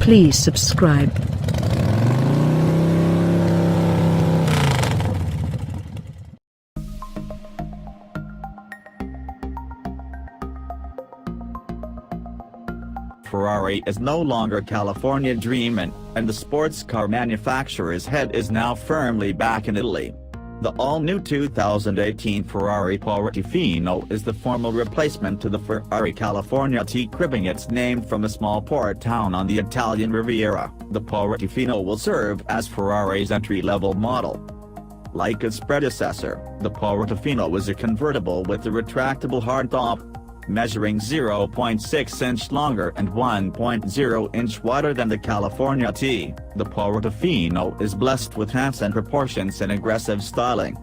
Please subscribe. Ferrari is no longer California dreaming, and the sports car manufacturer's head is now firmly back in Italy. The all-new 2018 Ferrari Portofino is the formal replacement to the Ferrari California T, cribbing its name from a small port town on the Italian Riviera. The Portofino will serve as Ferrari's entry-level model. Like its predecessor, the Portofino is a convertible with a retractable hardtop, measuring 0.6 inch longer and 1.0 inch wider than the California T. The Portofino is blessed with handsome proportions and aggressive styling.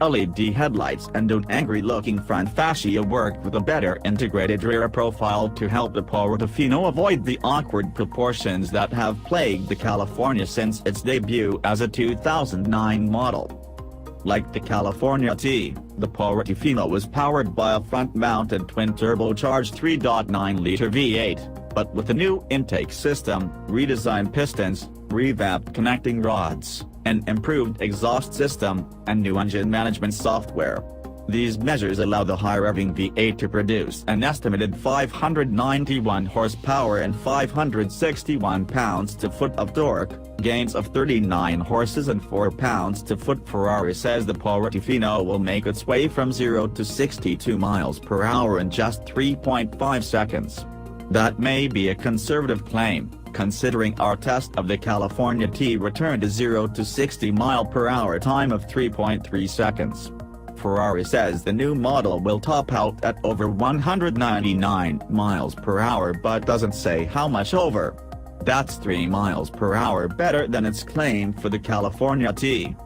LED headlights and an angry-looking front fascia worked with a better integrated rear profile to help the Portofino avoid the awkward proportions that have plagued the California since its debut as a 2009 model. Like the California T, the Portofino was powered by a front-mounted twin-turbocharged 3.9-liter V8, but with a new intake system, redesigned pistons, revamped connecting rods, an improved exhaust system, and new engine management software. These measures allow the high-revving V8 to produce an estimated 591 horsepower and 561 pounds-to-foot of torque, gains of 39 horses and 4 pounds-to-foot. Ferrari says the Portofino will make its way from 0 to 62 miles per hour in just 3.5 seconds. That may be a conservative claim, considering our test of the California T returned a 0 to 60 mile per hour time of 3.3 seconds. Ferrari says the new model will top out at over 199 miles per hour but doesn't say how much over. That's 3 miles per hour better than its claim for the California T.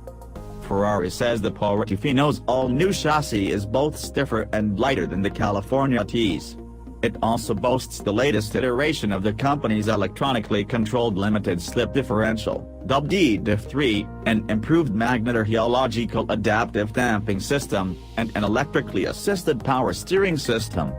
Ferrari says the Portofino's all-new chassis is both stiffer and lighter than the California T's. It also boasts the latest iteration of the company's electronically controlled limited slip differential, dubbed eDiff3, an improved magnetoheliological adaptive damping system, and an electrically assisted power steering system.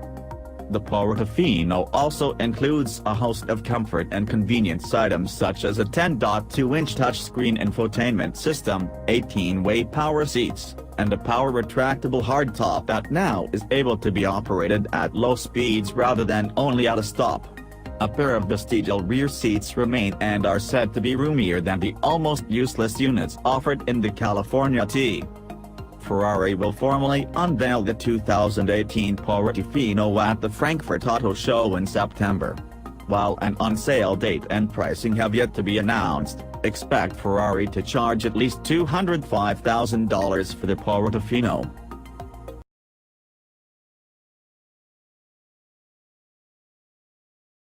The Portofino also includes a host of comfort and convenience items such as a 10.2-inch touchscreen infotainment system, 18-way power seats, and a power retractable hardtop that now is able to be operated at low speeds rather than only at a stop. A pair of vestigial rear seats remain and are said to be roomier than the almost useless units offered in the California T. Ferrari will formally unveil the 2018 Portofino at the Frankfurt Auto Show in September. While an on-sale date and pricing have yet to be announced, expect Ferrari to charge at least $205,000 for the Portofino.